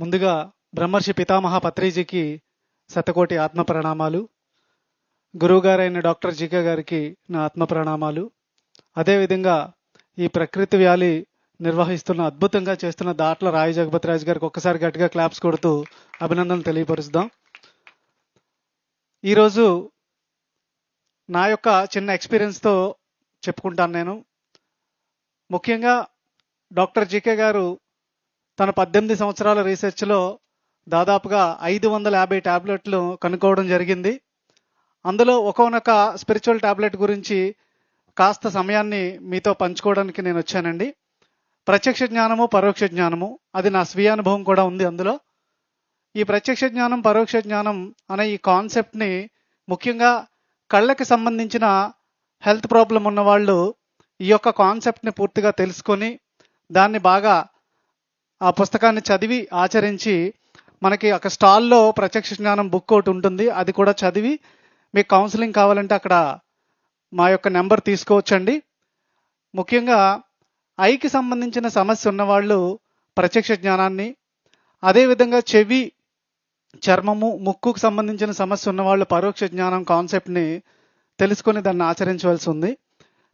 ముందుగా బ్రహ్మర్షి పితామహ పత్రిజీకి శతకోటి ఆత్మ ప్రణామాలు. గురువుగారైన డాక్టర్ జీకే గారికి నా ఆత్మ ప్రణామాలు. అదేవిధంగా ఈ ప్రకృతి వ్యాలీ నిర్వహిస్తున్న అద్భుతంగా చేస్తున్న దాట్ల రాయి జగపతిరాజు గారికి ఒక్కసారి గట్టిగా క్లాప్స్ కొడుతూ అభినందనలు తెలియపరుస్తాం. ఈరోజు నా యొక్క చిన్న ఎక్స్పీరియన్స్తో చెప్పుకుంటాను. నేను ముఖ్యంగా డాక్టర్ జీకే గారు తన 18 సంవత్సరాల రీసెర్చ్లో దాదాపుగా 550 టాబ్లెట్లు కనుక్కోవడం జరిగింది. అందులో ఒక్కొక్క స్పిరిచువల్ టాబ్లెట్ గురించి కాస్త సమయాన్ని మీతో పంచుకోవడానికి నేను వచ్చానండి. ప్రత్యక్ష జ్ఞానము, పరోక్ష జ్ఞానము, అది నా స్వీయ అనుభవం కూడా ఉంది అందులో. ఈ ప్రత్యక్ష జ్ఞానం, పరోక్ష జ్ఞానం అనే ఈ కాన్సెప్ట్ని ముఖ్యంగా కళ్ళకి సంబంధించిన హెల్త్ ప్రాబ్లం ఉన్నవాళ్ళు ఈ యొక్క కాన్సెప్ట్ని పూర్తిగా తెలుసుకొని దాన్ని బాగా ఆ పుస్తకాన్ని చదివి ఆచరించి, మనకి ఒక స్టాల్లో ప్రత్యక్ష జ్ఞానం బుక్ ఒకటి ఉంటుంది, అది కూడా చదివి మీకు కౌన్సిలింగ్ కావాలంటే అక్కడ మా యొక్క నెంబర్ తీసుకోవచ్చండి. ముఖ్యంగా ఐకి సంబంధించిన సమస్య ఉన్నవాళ్ళు ప్రత్యక్ష జ్ఞానాన్ని, అదేవిధంగా చెవి, చర్మము, ముక్కుకు సంబంధించిన సమస్య ఉన్నవాళ్ళు పరోక్ష జ్ఞానం కాన్సెప్ట్ని తెలుసుకొని దాన్ని ఆచరించవలసి ఉంది.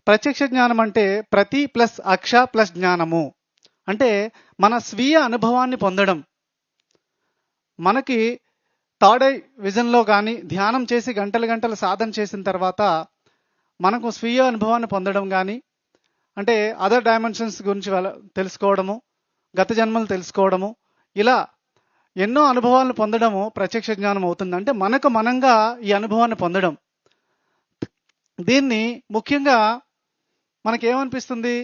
ప్రత్యక్ష జ్ఞానం అంటే ప్రతి ప్లస్ అక్ష ప్లస్ జ్ఞానము, అంటే మన స్వీయ అనుభవాన్ని పొందడం. మనకి థర్డ్ ఐ విజన్లో కానీ ధ్యానం చేసి గంటలు గంటలు సాధన చేసిన తర్వాత మనకు స్వీయ అనుభవాన్ని పొందడం కానీ, అంటే అదర్ డైమెన్షన్స్ గురించి తెలుసుకోవడము, గత జన్మలు తెలుసుకోవడము, ఇలా ఎన్నో అనుభవాలను పొందడము ప్రత్యక్ష జ్ఞానం అవుతుంది. అంటే మనకు మనంగా ఈ అనుభవాన్ని పొందడం. దీన్ని ముఖ్యంగా మనకేమనిపిస్తుంది,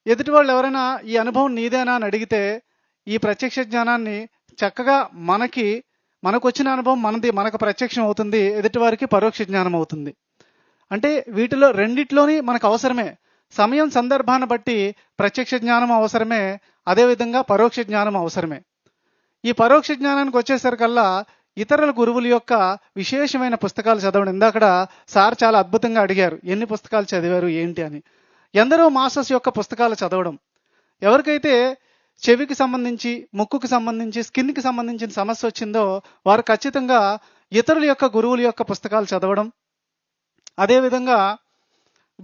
ఎదుటి వాళ్ళు ఎవరైనా ఈ అనుభవం నీదేనా అని అడిగితే ఈ ప్రత్యక్ష జ్ఞానాన్ని చక్కగా మనకు వచ్చిన అనుభవం మనకు ప్రత్యక్షం అవుతుంది, ఎదుటి వారికి పరోక్ష జ్ఞానం అవుతుంది. అంటే వీటిలో రెండిట్లోని మనకు అవసరమే. సమయం సందర్భాన్ని బట్టి ప్రత్యక్ష జ్ఞానం అవసరమే, అదేవిధంగా పరోక్ష జ్ఞానం అవసరమే. ఈ పరోక్ష జ్ఞానానికి వచ్చేసరికల్లా ఇతరుల గురువుల యొక్క విశేషమైన పుస్తకాలు చదవడం. ఇందాక సార్ చాలా అద్భుతంగా అడిగారు, ఎన్ని పుస్తకాలు చదివారు ఏంటి అని. ఎందరో మాస్టర్స్ యొక్క పుస్తకాలు చదవడం. ఎవరికైతే చెవికి సంబంధించి, ముక్కుకి సంబంధించి, స్కిన్కి సంబంధించిన సమస్య వచ్చిందో వారు ఖచ్చితంగా ఇతరుల యొక్క గురువుల యొక్క పుస్తకాలు చదవడం. అదేవిధంగా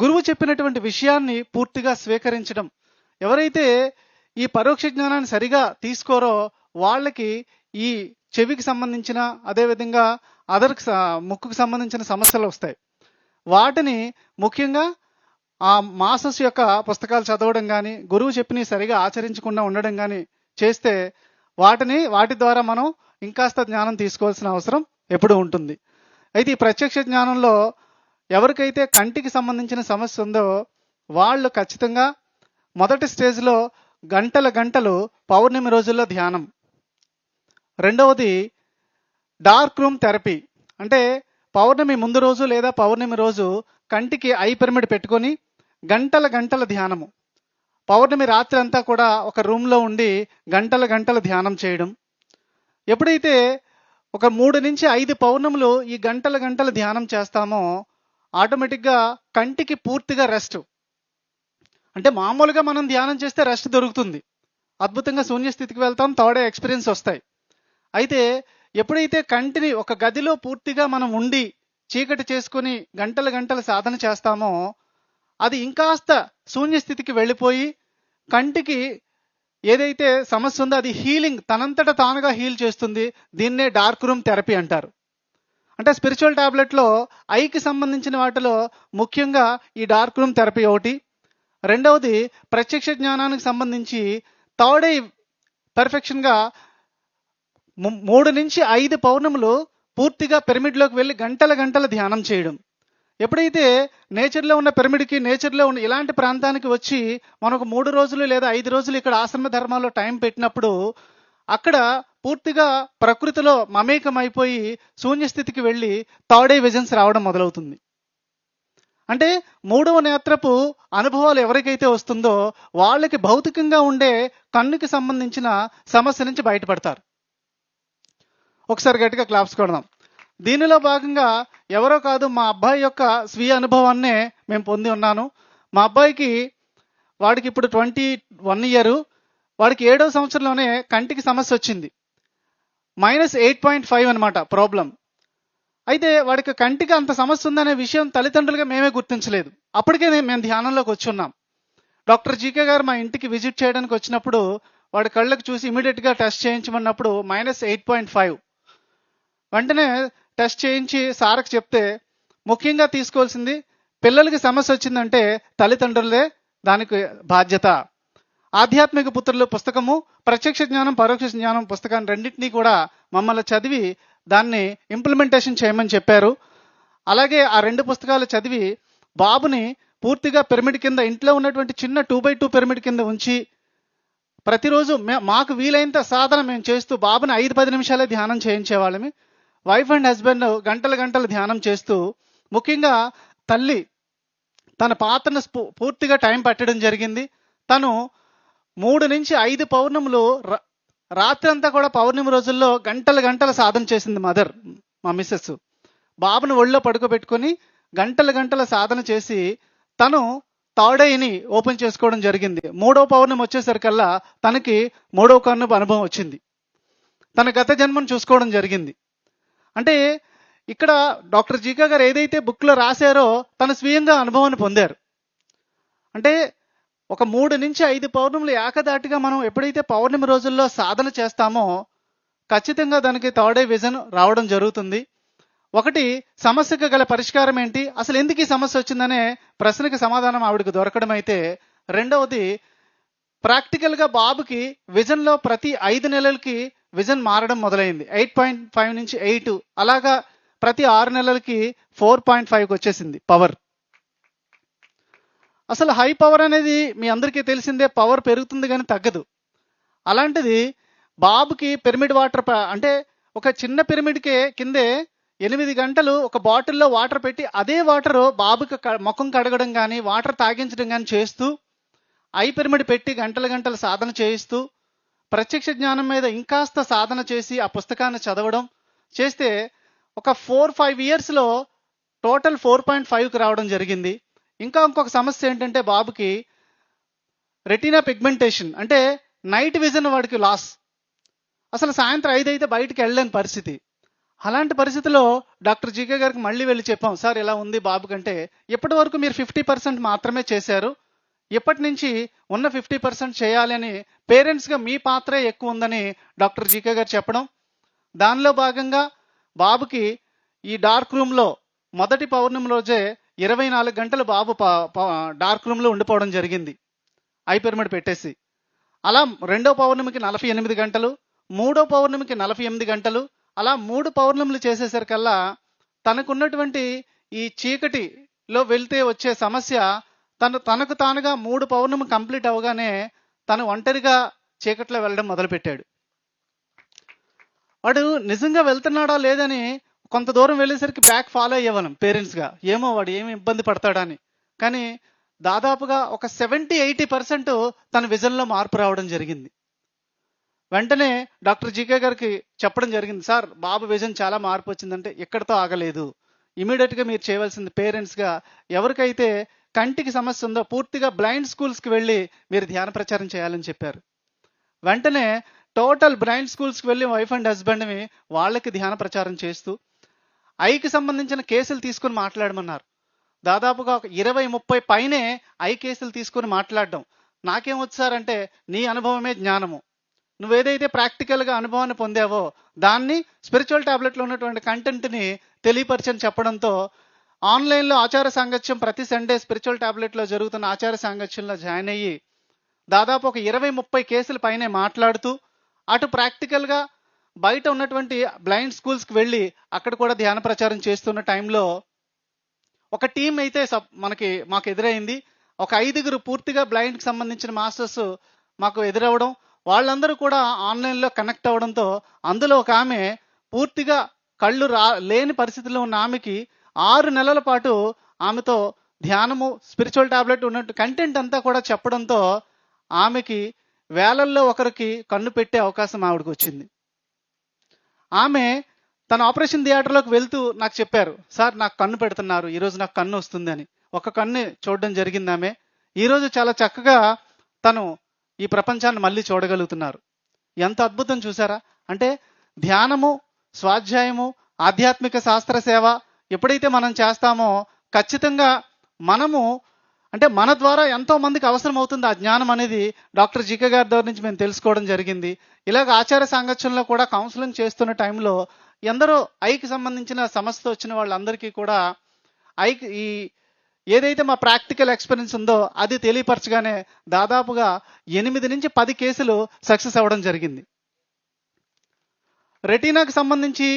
గురువు చెప్పినటువంటి విషయాన్ని పూర్తిగా స్వీకరించడం. ఎవరైతే ఈ పరోక్ష జ్ఞానాన్ని సరిగా తీసుకోరో వాళ్ళకి ఈ చెవికి సంబంధించిన, అదేవిధంగా ముక్కుకు సంబంధించిన సమస్యలు వస్తాయి. వాటిని ముఖ్యంగా ఆ మాస్టర్స్ యొక్క పుస్తకాలు చదవడం కానీ, గురువు చెప్పినవి సరిగా ఆచరించకుండా ఉండడం కానీ చేస్తే వాటి ద్వారా మనం ఇంకాస్త జ్ఞానం తీసుకోవాల్సిన అవసరం ఎప్పుడూ ఉంటుంది. అయితే ఈ ప్రత్యక్ష జ్ఞానంలో ఎవరికైతే కంటికి సంబంధించిన సమస్య ఉందో వాళ్ళు ఖచ్చితంగా మొదటి స్టేజ్లో గంటలు పౌర్ణమి రోజుల్లో ధ్యానం. రెండవది డార్క్ రూమ్ థెరపీ, అంటే పౌర్ణమి ముందు రోజు లేదా పౌర్ణమి రోజు కంటికి ఐ పిరమిడ్ పెట్టుకొని గంటల ధ్యానము. పౌర్ణమి రాత్రి అంతా కూడా ఒక రూమ్లో ఉండి గంటల ధ్యానం చేయడం. ఎప్పుడైతే ఒక 3 నుంచి 5 పౌర్ణములు ఈ గంటల ధ్యానం చేస్తామో ఆటోమేటిక్గా కంటికి పూర్తిగా రెస్ట్. అంటే మామూలుగా మనం ధ్యానం చేస్తే రెస్ట్ దొరుకుతుంది, అద్భుతంగా శూన్యస్థితికి వెళ్తాం, థర్డ్ ఎక్స్పీరియన్స్ వస్తాయి. అయితే ఎప్పుడైతే కంటిని ఒక గదిలో పూర్తిగా మనం ఉండి చీకటి చేసుకుని గంటల సాధన చేస్తామో అది ఇంకాస్త శూన్యస్థితికి వెళ్ళిపోయి కంటికి ఏదైతే సమస్య ఉందో అది హీలింగ్, తనంతట తానుగా హీల్ చేస్తుంది. దీన్నే డార్క్ రూమ్ థెరపీ అంటారు. అంటే స్పిరిచువల్ టాబ్లెట్లో ఐకి సంబంధించిన వాటిలో ముఖ్యంగా ఈ డార్క్ రూమ్ థెరపీ ఒకటి. రెండవది ప్రత్యక్ష జ్ఞానానికి సంబంధించి థర్డ్ ఐ పర్ఫెక్షన్గా 3 నుంచి 5 పౌర్ణములు పూర్తిగా పిరమిడ్లోకి వెళ్ళి గంటల ధ్యానం చేయడం. ఎప్పుడైతే నేచర్లో ఉన్న పిరమిడ్కి, నేచర్లో ఉన్న ఇలాంటి ప్రాంతానికి వచ్చి మనకు 3 రోజులు లేదా 5 రోజులు ఇక్కడ ఆశ్రమ ధర్మాల్లో టైం పెట్టినప్పుడు అక్కడ పూర్తిగా ప్రకృతిలో మమేకం అయిపోయి శూన్యస్థితికి వెళ్ళి థర్డ్ ఐ విజన్స్ రావడం మొదలవుతుంది. అంటే 3వ నేత్రపు అనుభవాలు ఎవరికైతే వస్తుందో వాళ్ళకి భౌతికంగా ఉండే కన్నుకి సంబంధించిన సమస్య నుంచి బయటపడతారు. ఒకసారి గట్టిగా క్లాప్స్ కొడదాం. దీనిలో భాగంగా ఎవరో కాదు, మా అబ్బాయి యొక్క స్వీయ అనుభవాన్నే మేము పొంది ఉన్నాను. మా అబ్బాయికి, వాడికి ఇప్పుడు 21 ఇయర్, వాడికి 7వ సంవత్సరంలోనే కంటికి సమస్య వచ్చింది. -8.5 అనమాట ప్రాబ్లం. అయితే వాడికి కంటికి అంత సమస్య ఉందనే విషయం తల్లిదండ్రులుగా మేమే గుర్తించలేదు. అప్పటికే మేము ధ్యానంలోకి వచ్చి ఉన్నాం. డాక్టర్ జీకే గారు మా ఇంటికి విజిట్ చేయడానికి వచ్చినప్పుడు వాడి కళ్ళకు చూసి ఇమీడియట్గా టెస్ట్ చేయించమన్నప్పుడు -8.5. వెంటనే టెస్ట్ చేయించి సార్కి చెప్తే, ముఖ్యంగా తీసుకోవాల్సింది పిల్లలకి సమస్య వచ్చిందంటే తల్లిదండ్రులే దానికి బాధ్యత. ఆధ్యాత్మిక పుత్రులు పుస్తకము, ప్రత్యక్ష జ్ఞానం పరోక్ష జ్ఞానం పుస్తకాన్ని రెండింటినీ కూడా మమ్మల్ని చదివి దాన్ని ఇంప్లిమెంటేషన్ చేయమని చెప్పారు. అలాగే ఆ 2 పుస్తకాలు చదివి బాబుని పూర్తిగా పిరమిడ్ కింద, ఇంట్లో ఉన్నటువంటి చిన్న 2x2 పిరమిడ్ కింద ఉంచి ప్రతిరోజు మాకు వీలైనంత సాధన మేము చేస్తూ బాబుని 5-10 నిమిషాలే ధ్యానం చేయించేవాళ్ళమి. వైఫ్ అండ్ హస్బెండ్ గంటలు ధ్యానం చేస్తూ, ముఖ్యంగా తల్లి తన పాత్రను పూర్తిగా టైం పెట్టడం జరిగింది. తను 3 నుంచి 5 పౌర్ణములు రాత్రి అంతా కూడా పౌర్ణమి రోజుల్లో గంటలు సాధన చేసింది మదర్, మా మిస్సెస్. బాబుని ఒళ్ళో పడుకోబెట్టుకొని గంటల సాధన చేసి తను థర్డ్ ఐని ఓపెన్ చేసుకోవడం జరిగింది. 3వ పౌర్ణమి వచ్చేసరికల్లా తనకి 3వ కన్ను అనుభవం వచ్చింది. తన గత జన్మను చూసుకోవడం జరిగింది. అంటే ఇక్కడ డాక్టర్ జీకా గారు ఏదైతే బుక్లో రాశారో తన స్వీయంగా అనుభవాన్ని పొందారు. అంటే ఒక 3 నుంచి 5 పౌర్ణములు ఏకదాటిగా మనం ఎప్పుడైతే పౌర్ణమి రోజుల్లో సాధన చేస్తామో ఖచ్చితంగా దానికి థర్డ్ ఐ విజన్ రావడం జరుగుతుంది. ఒకటి, సమస్యకు గల పరిష్కారం ఏంటి, అసలు ఎందుకు ఈ సమస్య వచ్చిందనే ప్రశ్నకి సమాధానం ఆవిడకి దొరకడం అయితే, రెండవది ప్రాక్టికల్గా బాబుకి విజన్లో ప్రతి 5 నెలలకి విజన్ మారడం మొదలైంది. 8.5 నుంచి 8, అలాగా ప్రతి 6 నెలలకి 4.5కి వచ్చేసింది పవర్. అసలు హై పవర్ అనేది మీ అందరికీ తెలిసిందే, పవర్ పెరుగుతుంది కానీ తగ్గదు. అలాంటిది బాబుకి పిరమిడ్ వాటర్ అంటే ఒక చిన్న పిరమిడ్కే కిందే 8 గంటలు ఒక బాటిల్లో వాటర్ పెట్టి అదే వాటర్ బాబుకి ముఖం కడగడం కానీ వాటర్ తాగించడం కానీ చేస్తూ, ఐ పిరమిడ్ పెట్టి గంటలు సాధన చేయిస్తూ, ప్రత్యక్ష జ్ఞానం మీద ఇంకాస్త సాధన చేసి ఆ పుస్తకాన్ని చదవడం చేస్తే ఒక 4-5 ఇయర్స్లో టోటల్ 4.5కి రావడం జరిగింది. ఇంకొక సమస్య ఏంటంటే బాబుకి రెటీనా పిగ్మెంటేషన్, అంటే నైట్ విజన్ వాడికి లాస్. అసలు సాయంత్రం 5 అయితే బయటికి వెళ్ళలేని పరిస్థితి. అలాంటి పరిస్థితిలో డాక్టర్ జీకే గారికి మళ్ళీ వెళ్ళి చెప్పాం, సార్ ఇలా ఉంది బాబు కంటే, ఇప్పటి వరకు మీరు 50% మాత్రమే చేశారు, ఇప్పటి నుంచి ఉన్న 50% చేయాలి అని పేరెంట్స్గా మీ పాత్రే ఎక్కువ ఉందని డాక్టర్ జీకే గారు చెప్పడం. దానిలో భాగంగా బాబుకి ఈ డార్క్ రూమ్లో మొదటి పౌర్ణమి రోజే 24 గంటలు బాబు డార్క్ రూమ్లో ఉండిపోవడం జరిగింది ఐ పిరమిడ్ పెట్టేసి. అలా 2వ పౌర్ణమికి 48 గంటలు, 3వ పౌర్ణమికి 48 గంటలు, అలా 3 పౌర్ణములు చేసేసరికల్లా తనకున్నటువంటి ఈ చీకటిలో వెళ్తే వచ్చే సమస్య తనకు తానుగా 3 పౌర్ణమి కంప్లీట్ అవగానే తను ఒంటరిగా చీకట్లో వెళ్ళడం మొదలుపెట్టాడు. వాడు నిజంగా వెళ్తున్నాడా లేదని కొంత దూరం వెళ్ళేసరికి బ్యాక్ ఫాలో అయ్యేవాళ్ళం పేరెంట్స్గా, ఏమో వాడు ఏమి ఇబ్బంది పడతాడని. కానీ దాదాపుగా ఒక 70-80% తన విజన్లో మార్పు రావడం జరిగింది. వెంటనే డాక్టర్ జీకే గారికి చెప్పడం జరిగింది, సార్ బాబు విజన్ చాలా మార్పు వచ్చిందంటే ఇక్కడితో ఆగలేదు, ఇమీడియట్గా మీరు చేయవలసింది పేరెంట్స్గా ఎవరికైతే కంటికి సమస్య ఉందో పూర్తిగా బ్లైండ్ స్కూల్స్కి వెళ్ళి మీరు ధ్యాన ప్రచారం చేయాలని చెప్పారు. వెంటనే టోటల్ బ్లైండ్ స్కూల్స్కి వెళ్ళి వైఫ్ అండ్ హస్బెండ్ని వాళ్ళకి ధ్యాన ప్రచారం చేస్తూ ఐకి సంబంధించిన కేసులు తీసుకుని మాట్లాడమన్నారు. దాదాపుగా ఒక 20-30 పైనే ఐ కేసులు తీసుకుని మాట్లాడడం. నాకేమొచ్చు సార్ అంటే, నీ అనుభవమే జ్ఞానము, నువ్వేదైతే ప్రాక్టికల్గా అనుభవాన్ని పొందావో దాన్ని స్పిరిచువల్ టాబ్లెట్లో ఉన్నటువంటి కంటెంట్ని తెలియపరచని చెప్పడంతో ఆన్లైన్లో ఆచార సాంగత్యం ప్రతి సండే స్పిరిచువల్ టాబ్లెట్లో జరుగుతున్న ఆచార సాంగత్యంలో జాయిన్ అయ్యి దాదాపు ఒక 20-30 కేసుల పైనే మాట్లాడుతూ అటు ప్రాక్టికల్గా బయట ఉన్నటువంటి బ్లైండ్ స్కూల్స్కి వెళ్ళి అక్కడ కూడా ధ్యాన ప్రచారం చేస్తున్న టైంలో ఒక టీం అయితే మాకు ఎదురైంది. ఒక 5గురు పూర్తిగా బ్లైండ్కి సంబంధించిన మాస్టర్స్ మాకు ఎదురవ్వడం, వాళ్ళందరూ కూడా ఆన్లైన్లో కనెక్ట్ అవ్వడంతో అందులో ఒక ఆమె పూర్తిగా కళ్ళు లేని పరిస్థితిలో ఉన్న ఆమెకి 6 నెలల పాటు ఆమెతో ధ్యానము స్పిరిచువల్ టాబ్లెట్ ఉన్నట్టు కంటెంట్ అంతా కూడా చెప్పడంతో ఆమెకి వేలల్లో ఒకరికి కన్ను పెట్టే అవకాశం ఆవిడకి వచ్చింది. ఆమె తన ఆపరేషన్ థియేటర్లోకి వెళ్తూ నాకు చెప్పారు, సార్ నాకు కన్ను పెడుతున్నారు, ఈరోజు నాకు కన్ను వస్తుంది అని. ఒక కన్ను చూడడం జరిగింది ఆమె. ఈరోజు చాలా చక్కగా తను ఈ ప్రపంచాన్ని మళ్ళీ చూడగలుగుతున్నారు. ఎంత అద్భుతం చూసారా? అంటే ధ్యానము, స్వాధ్యాయము, ఆధ్యాత్మిక శాస్త్ర సేవ ఎప్పుడైతే మనం చేస్తామో ఖచ్చితంగా మనము అంటే మన ద్వారా ఎంతో మందికి అవసరం అవుతుంది ఆ జ్ఞానం అనేది డాక్టర్ జీకే గారి దగ్గర నుంచి మేము తెలుసుకోవడం జరిగింది. ఇలాగ ఆచార సాంగత్యంలో కూడా కౌన్సిలింగ్ చేస్తున్న టైంలో ఎందరో ఐకి సంబంధించిన సమస్య వచ్చిన వాళ్ళందరికీ కూడా ఐకి ఈ ఏదైతే మా ప్రాక్టికల్ ఎక్స్పీరియన్స్ ఉందో అది తెలియపరచగానే దాదాపుగా 8 నుంచి 10 కేసులు సక్సెస్ అవ్వడం జరిగింది. రెటీనాకి సంబంధించి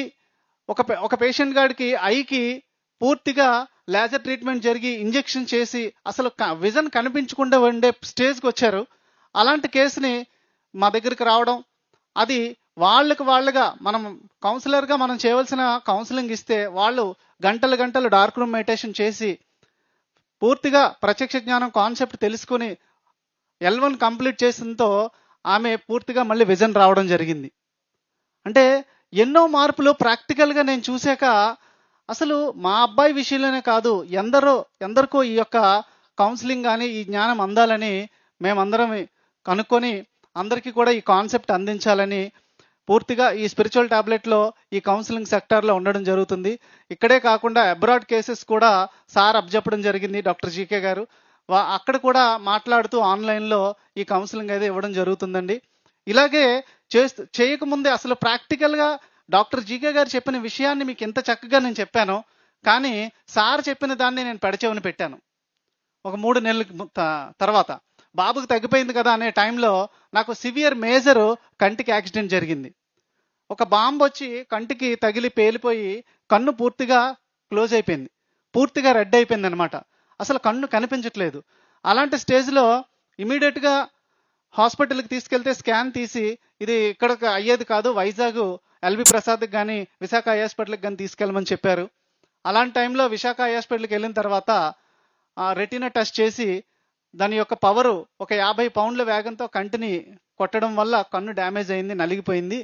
ఒక పేషెంట్ గాడికి ఐకి పూర్తిగా లేజర్ ట్రీట్మెంట్ జరిగి ఇంజెక్షన్ చేసి అసలు విజన్ కనిపించకుండా ఉండే స్టేజ్కి వచ్చారు. అలాంటి కేసుని మా దగ్గరికి రావడం, అది వాళ్ళగా మనం కౌన్సిలర్గా మనం చేయవలసిన కౌన్సిలింగ్ ఇస్తే వాళ్ళు గంటలు డార్క్ రూమ్ మెడిటేషన్ చేసి పూర్తిగా ప్రత్యక్ష జ్ఞానం కాన్సెప్ట్ తెలుసుకుని L1 కంప్లీట్ చేసినతో ఆమె పూర్తిగా మళ్ళీ విజన్ రావడం జరిగింది. అంటే ఎన్నో మార్పులు ప్రాక్టికల్గా నేను చూశాక అసలు మా అబ్బాయి విషయంలోనే కాదు ఎందరికో ఈ యొక్క కౌన్సిలింగ్ కానీ ఈ జ్ఞానం అందాలని మేమందరం కనుక్కొని అందరికీ కూడా ఈ కాన్సెప్ట్ అందించాలని పూర్తిగా ఈ స్పిరిచువల్ టాబ్లెట్లో ఈ కౌన్సిలింగ్ సెక్టార్లో ఉండడం జరుగుతుంది. ఇక్కడే కాకుండా అబ్రాడ్ కేసెస్ కూడా సార్ అబ్జెప్పడం జరిగింది డాక్టర్ జీకే గారు. అక్కడ కూడా మాట్లాడుతూ ఆన్లైన్లో ఈ కౌన్సిలింగ్ అయితే ఇవ్వడం జరుగుతుందండి. ఇలాగే చేయకముందే అసలు ప్రాక్టికల్గా డాక్టర్ జీకే గారు చెప్పిన విషయాన్ని మీకు ఎంత చక్కగా నేను చెప్పాను, కానీ సార్ చెప్పిన దాన్ని నేను పెడచెవిన పెట్టాను. ఒక 3 నెలల తర్వాత బాబుకి తగ్గిపోయింది కదా అనే టైంలో నాకు సివియర్ మేజర్ కంటికి యాక్సిడెంట్ జరిగింది. ఒక బాంబు వచ్చి కంటికి తగిలి పేలిపోయి కన్ను పూర్తిగా క్లోజ్ అయిపోయింది, పూర్తిగా రెడ్ అయిపోయింది అనమాట. అసలు కన్ను కనిపించట్లేదు. అలాంటి స్టేజ్లో ఇమీడియట్గా హాస్పిటల్కి తీసుకెళ్తే స్కాన్ తీసి ఇది ఇక్కడ అయ్యేది కాదు, వైజాగ్ ఎల్బి ప్రసాద్కి కానీ విశాఖ ఐ హాస్పిటల్కి కానీ తీసుకెళ్ళమని చెప్పారు. అలాంటి టైంలో విశాఖ ఐ హాస్పిటల్కి వెళ్ళిన తర్వాత రెటీనా టెస్ట్ చేసి దాని యొక్క పవరు ఒక 50 పౌండ్ల వేగంతో కంటిని కొట్టడం వల్ల కన్ను డ్యామేజ్ అయింది, నలిగిపోయింది.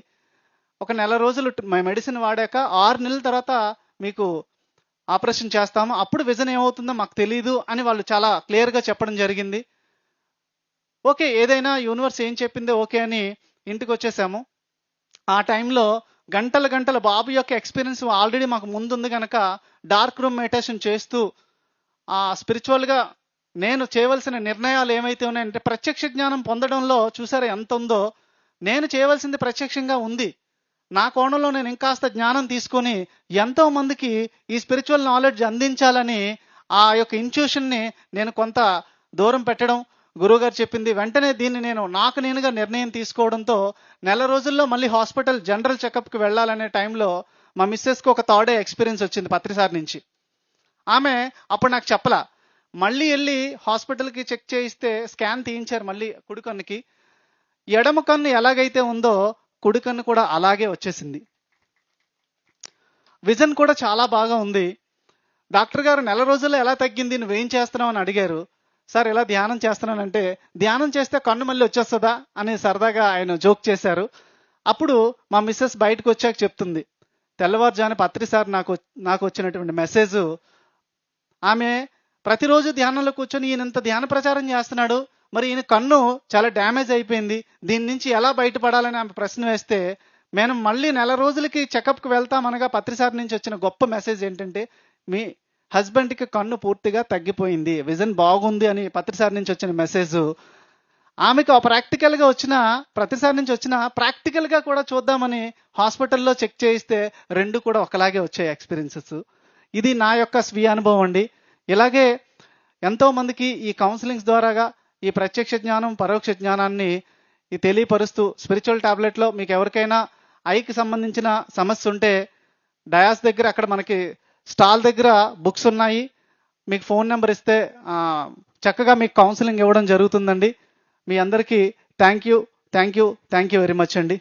ఒక నెల రోజులు మెడిసిన్ వాడాక 6 నెలల తర్వాత మీకు ఆపరేషన్ చేస్తాము, అప్పుడు విజన్ ఏమవుతుందో మాకు తెలియదు అని వాళ్ళు చాలా క్లియర్గా చెప్పడం జరిగింది. ఓకే, ఏదైనా యూనివర్స్ ఏం చెప్పిందో ఓకే అని ఇంటికి వచ్చేసాము. ఆ టైంలో గంటల బాబు యొక్క ఎక్స్పీరియన్స్ ఆల్రెడీ మాకు ముందుంది కనుక డార్క్ రూమ్ మెడిటేషన్ చేస్తూ స్పిరిచువల్గా నేను చేయవలసిన నిర్ణయాలు ఏమైతే ఉన్నాయంటే ప్రత్యక్ష జ్ఞానం పొందడంలో చూసారా ఎంత ఉందో. నేను చేయవలసింది ప్రత్యక్షంగా ఉంది. నా కోణంలో నేను ఇంకాస్త జ్ఞానం తీసుకొని ఎంతో మందికి ఈ స్పిరిచువల్ నాలెడ్జ్ అందించాలని ఆ యొక్క ఇంట్యూషన్ని నేను కొంత దూరం పెట్టడం, గురువుగారు చెప్పింది వెంటనే దీన్ని నాకు నేనుగా నిర్ణయం తీసుకోవడంతో నెల రోజుల్లో మళ్ళీ హాస్పిటల్ జనరల్ చెకప్కి వెళ్ళాలనే టైంలో మా మిస్సెస్కి ఒక థర్డ్ డే ఎక్స్పీరియన్స్ వచ్చింది పత్రిసారి నుంచి. ఆమె అప్పుడు నాకు చెప్పలా, మళ్ళీ వెళ్ళి హాస్పిటల్కి చెక్ చేయిస్తే స్కాన్ తీయించారు మళ్ళీ కుడి కన్నుకి. ఎడమ కన్ను ఎలాగైతే ఉందో కుడి కన్ను కూడా అలాగే వచ్చేసింది. విజన్ కూడా చాలా బాగా ఉంది. డాక్టర్ గారు నెల రోజుల్లో ఎలా తగ్గింది, నువ్వేం చేస్తున్నావు అని అడిగారు. సార్ ఇలా ధ్యానం చేస్తున్నానంటే ధ్యానం చేస్తే కన్ను మళ్ళీ వచ్చేస్తుందా అని సరదాగా ఆయన జోక్ చేశారు. అప్పుడు మా మిస్సెస్ బయటకు వచ్చాక చెప్తుంది, తెల్లవారుజాని పత్రిసారి నాకు వచ్చినటువంటి మెసేజ్, ఆమె ప్రతిరోజు ధ్యానంలో కూర్చొని ఈయనంత ధ్యాన ప్రచారం చేస్తున్నాడు, మరి ఈయన కన్ను చాలా డ్యామేజ్ అయిపోయింది, దీని నుంచి ఎలా బయటపడాలని ఆమె ప్రశ్న వేస్తే మేము మళ్ళీ నెల రోజులకి చెకప్కి వెళ్తామనగా పత్రిసారి నుంచి వచ్చిన గొప్ప మెసేజ్ ఏంటంటే మీ హస్బెండ్కి కన్ను పూర్తిగా తగ్గిపోయింది, విజన్ బాగుంది అని పత్రిసారి నుంచి వచ్చిన మెసేజ్. ఆమెకు ప్రాక్టికల్గా వచ్చిన ప్రతిసారి నుంచి వచ్చిన ప్రాక్టికల్గా కూడా చూద్దామని హాస్పిటల్లో చెక్ చేయిస్తే 2 కూడా ఒకలాగే వచ్చాయి ఎక్స్పీరియన్సెస్. ఇది నా యొక్క స్వీయ అనుభవం అండి. ఇలాగే ఎంతోమందికి ఈ కౌన్సిలింగ్స్ ద్వారాగా ఈ ప్రత్యక్ష జ్ఞానం, పరోక్ష జ్ఞానాన్ని తెలియపరుస్తూ స్పిరిచువల్ టాబ్లెట్లో మీకు ఎవరికైనా ఐకి సంబంధించిన సమస్య ఉంటే డయాస్ దగ్గర అక్కడ మనకి స్టాల్ దగ్గర బుక్స్ ఉన్నాయి, మీకు ఫోన్ నెంబర్ ఇస్తే చక్కగా మీకు కౌన్సిలింగ్ ఇవ్వడం జరుగుతుందండి. మీ అందరికీ థ్యాంక్ యూ వెరీ మచ్ అండి.